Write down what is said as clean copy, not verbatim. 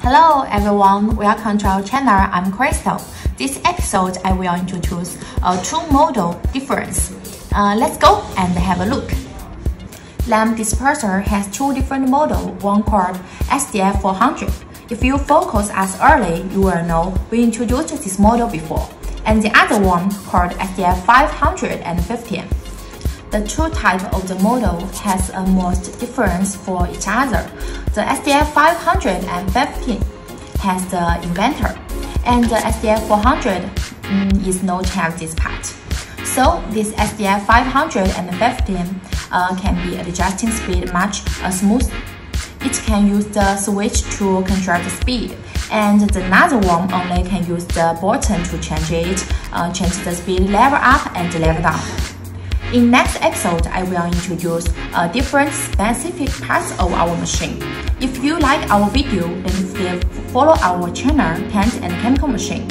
Hello everyone, welcome to our channel. I'm Crystal. This episode I will introduce a two model difference. Let's go and have a look. Lamp disperser has two different models, one called SDF 400. If you focus us early, you will know we introduced this model before, and the other one called SDF 515. The two types of the model has a most difference for each other. The SDF 515 has the inventor, and the SDF 400 is no change this part. So this SDF 515 can be adjusting speed much smooth. It can use the switch to control the speed, and the other one only can use the button to change it, change the speed level up and level down. In next episode, I will introduce different specific parts of our machine. If you like our video, then follow our channel, Paint and Chemical Machine.